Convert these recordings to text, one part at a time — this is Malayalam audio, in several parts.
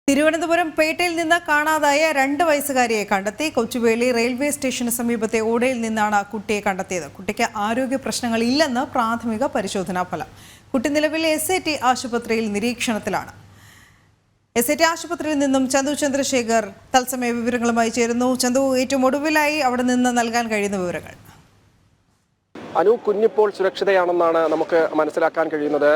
തിരുവനന്തപുരം പേട്ടയിൽ നിന്ന് കാണാതായ 2 വയസ്സുകാരിയെ കണ്ടെത്തി. കൊച്ചുവേളി റെയിൽവേ സ്റ്റേഷന് സമീപത്തെ ഓടയിൽ നിന്നാണ് കുട്ടിയെ കണ്ടെത്തിയത്. കുട്ടിക്ക് ആരോഗ്യ പ്രശ്നങ്ങളില്ലെന്ന് പ്രാഥമിക പരിശോധനാ ഫലം. കുട്ടി നിലവിൽ SAT ആശുപത്രിയിൽ നിരീക്ഷണത്തിലാണ്. SAT ആശുപത്രിയിൽ നിന്നും ചന്തു ചന്ദ്രശേഖർ തത്സമയ വിവരങ്ങളുമായി ചേരുന്നു. ചന്തു, ഏറ്റവും ഒടുവിലായി അവിടെ നിന്ന് നൽകാൻ കഴിയുന്ന വിവരങ്ങൾ? അനു, കുഞ്ഞിപ്പോൾ സുരക്ഷിതയാണെന്നാണ് നമുക്ക് മനസ്സിലാക്കാൻ കഴിയുന്നത്.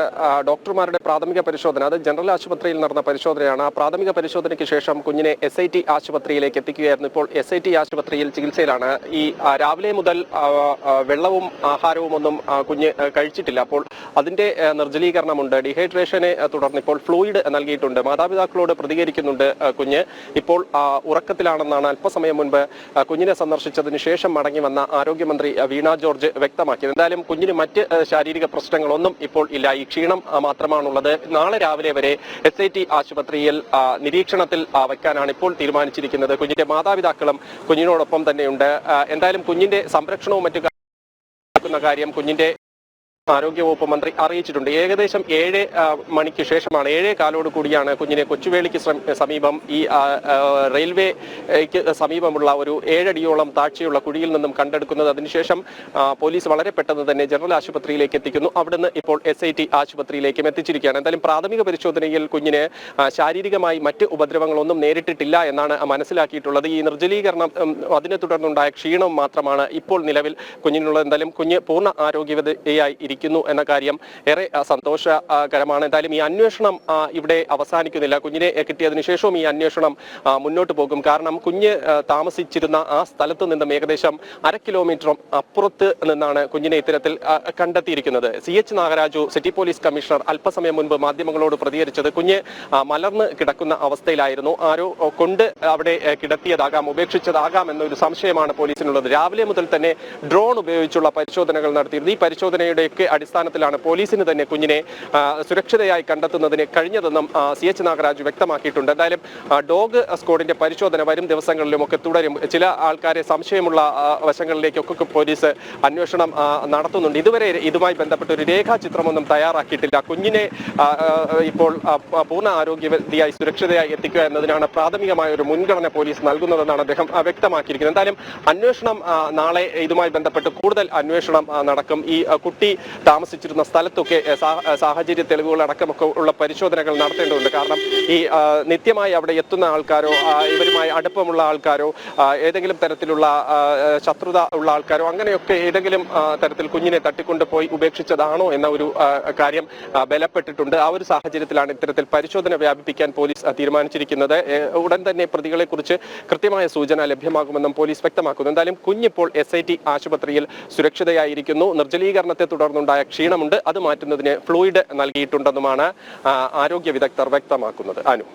ഡോക്ടർമാരുടെ പ്രാഥമിക പരിശോധന, അത് ജനറൽ ആശുപത്രിയിൽ നടന്ന പരിശോധനയാണ്. ആ പ്രാഥമിക പരിശോധനയ്ക്ക് ശേഷം കുഞ്ഞിനെ SIT ആശുപത്രിയിലേക്ക് എത്തിക്കുകയായിരുന്നു. ഇപ്പോൾ SIT ആശുപത്രിയിൽ ചികിത്സയിലാണ്. ഈ രാവിലെ മുതൽ വെള്ളവും ആഹാരവും ഒന്നും കുഞ്ഞ് കഴിച്ചിട്ടില്ല. അപ്പോൾ അതിന്റെ നിർജ്ജലീകരണമുണ്ട്. ഡീഹൈഡ്രേഷനെ തുടർന്ന് ഇപ്പോൾ ഫ്ലൂയിഡ് നൽകിയിട്ടുണ്ട്. മാതാപിതാക്കളോട് പ്രതികരിക്കുന്നുണ്ട് കുഞ്ഞ്. ഇപ്പോൾ ഉറക്കത്തിലാണെന്നാണ് അല്പസമയം മുൻപ് കുഞ്ഞിനെ സന്ദർശിച്ചതിന് ശേഷം മടങ്ങി വന്ന ആരോഗ്യമന്ത്രി വീണ ജോർജ് വ്യക്തമാക്കി. എന്തായാലും കുഞ്ഞിന് മറ്റ് ശാരീരിക പ്രശ്നങ്ങളൊന്നും ഇപ്പോൾ ഇല്ല. ഈ ക്ഷീണം മാത്രമാണുള്ളത്. നാളെ രാവിലെ വരെ SIT ആശുപത്രിയിൽ നിരീക്ഷണത്തിൽ വയ്ക്കാനാണ് ഇപ്പോൾ തീരുമാനിച്ചിരിക്കുന്നത്. കുഞ്ഞിന്റെ മാതാപിതാക്കളും കുഞ്ഞിനോടൊപ്പം തന്നെയുണ്ട്. എന്തായാലും കുഞ്ഞിന്റെ സംരക്ഷണവും മറ്റു കാര്യം കുഞ്ഞിന്റെ ആരോഗ്യവകുപ്പ് മന്ത്രി അറിയിച്ചിട്ടുണ്ട്. ഏകദേശം 7 മണിക്ക് ശേഷമാണ്, 7:15 കൂടിയാണ് കുഞ്ഞിനെ കൊച്ചുവേളിക്ക് സമീപം ഈ റെയിൽവേക്ക് സമീപമുള്ള ഒരു 7 അടിയോളം താഴ്ചയുള്ള കുഴിയിൽ നിന്നും കണ്ടെടുക്കുന്നത്. അതിനുശേഷം പോലീസ് വളരെ പെട്ടെന്ന് തന്നെ ജനറൽ ആശുപത്രിയിലേക്ക് എത്തിക്കുന്നു. അവിടുന്ന് ഇപ്പോൾ SIT ആശുപത്രിയിലേക്കും എത്തിച്ചിരിക്കുകയാണ്. എന്തായാലും പ്രാഥമിക പരിശോധനയിൽ കുഞ്ഞിന് ശാരീരികമായി മറ്റ് ഉപദ്രവങ്ങളൊന്നും നേരിട്ടിട്ടില്ല എന്നാണ് മനസ്സിലാക്കിയിട്ടുള്ളത്. ഈ നിർജ്ജലീകരണം അതിനെ തുടർന്നുണ്ടായ ക്ഷീണം മാത്രമാണ് ഇപ്പോൾ നിലവിൽ കുഞ്ഞിനുള്ളത്. എന്തായാലും കുഞ്ഞ് പൂർണ്ണ ആരോഗ്യവതിയായി എന്ന കാര്യം ഏറെ സന്തോഷകരമാണ്. എന്തായാലും ഈ അന്വേഷണം ഇവിടെ അവസാനിക്കുന്നില്ല. കുഞ്ഞിനെ കിട്ടിയതിനു ശേഷവും ഈ അന്വേഷണം മുന്നോട്ട് പോകും. കാരണം കുഞ്ഞ് താമസിച്ചിരുന്ന ആ സ്ഥലത്ത് നിന്നും ഏകദേശം 1/2 കിലോമീറ്റർ അപ്പുറത്ത് നിന്നാണ് കുഞ്ഞിനെ ഇത്തരത്തിൽ കണ്ടെത്തിയിരിക്കുന്നത്. CH Nagaraju, city police commissioner, അല്പസമയം മുൻപ് മാധ്യമങ്ങളോട് പ്രതികരിച്ചത് കുഞ്ഞ് മലർന്ന് കിടക്കുന്ന അവസ്ഥയിലായിരുന്നു. ആരോ കൊണ്ട് അവിടെ കിടത്തിയതാകാം, ഉപേക്ഷിച്ചതാകാം എന്നൊരു സംശയമാണ് പോലീസിനുള്ളത്. രാവിലെ മുതൽ തന്നെ ഡ്രോൺ ഉപയോഗിച്ചുള്ള പരിശോധനകൾ നടത്തിയിരുന്നു. ഈ പരിശോധനയുടെയൊക്കെ അടിസ്ഥാനത്തിലാണ് പോലീസിന് തന്നെ കുഞ്ഞിനെ സുരക്ഷിതയായി കണ്ടെത്തുന്നതിന് കഴിഞ്ഞതെന്നും CH നാഗരാജു വ്യക്തമാക്കിയിട്ടുണ്ട്. എന്തായാലും ഡോഗ് സ്ക്വാഡിന്റെ പരിശോധന വരും ദിവസങ്ങളിലുമൊക്കെ തുടരും. ചില ആൾക്കാരെ സംശയമുള്ള വശങ്ങളിലേക്കൊക്കെ പോലീസ് അന്വേഷണം നടത്തുന്നുണ്ട്. ഇതുവരെ ഇതുമായി ബന്ധപ്പെട്ട ഒരു രേഖാചിത്രമൊന്നും തയ്യാറാക്കിയിട്ടില്ല. കുഞ്ഞിനെ ഇപ്പോൾ പൂർണ്ണ ആരോഗ്യവതിയായി സുരക്ഷിതയായി എത്തിക്കുക എന്നതിനാണ് പ്രാഥമികമായ ഒരു മുൻഗണന പോലീസ് നൽകുന്നതെന്നാണ് അദ്ദേഹം വ്യക്തമാക്കിയിരിക്കുന്നത്. എന്തായാലും അന്വേഷണം നാളെ ഇതുമായി ബന്ധപ്പെട്ട് കൂടുതൽ അന്വേഷണം നടക്കും. ഈ കുട്ടി താമസിച്ചിരുന്ന സ്ഥലത്തൊക്കെ സാഹചര്യ തെളിവുകൾ അടക്കമൊക്കെ ഉള്ള പരിശോധനകൾ നടത്തേണ്ടതുണ്ട്. കാരണം ഈ നിത്യമായി അവിടെ എത്തുന്ന ആൾക്കാരോ ഇവരുമായി അടുപ്പമുള്ള ആൾക്കാരോ ഏതെങ്കിലും തരത്തിലുള്ള ശത്രുത ഉള്ള ആൾക്കാരോ അങ്ങനെയൊക്കെ ഏതെങ്കിലും തരത്തിൽ കുഞ്ഞിനെ തട്ടിക്കൊണ്ടുപോയി ഉപേക്ഷിച്ചതാണോ എന്ന ഒരു കാര്യം ബലപ്പെട്ടിട്ടുണ്ട്. ആ ഒരു സാഹചര്യത്തിലാണ് ഇത്തരത്തിൽ പരിശോധന വ്യാപിപ്പിക്കാൻ പോലീസ് തീരുമാനിച്ചിരിക്കുന്നത്. ഉടൻ തന്നെ പ്രതികളെ കുറിച്ച് കൃത്യമായ സൂചന ലഭ്യമാകുമെന്നും പോലീസ് വ്യക്തമാക്കുന്നു. എന്തായാലും കുഞ്ഞിപ്പോൾ SIT ആശുപത്രിയിൽ സുരക്ഷിതയായിരിക്കുന്നു. നിർജ്ജലീകരണത്തെ തുടർന്നുണ്ടായ ക്ഷീണമുണ്ട്. അത് മാറ്റുന്നതിന് ഫ്ലൂയിഡ് നൽകിയിട്ടുണ്ടെന്നുമാണ് ആരോഗ്യ വിദഗ്ധർ വ്യക്തമാക്കുന്നത്. അനു.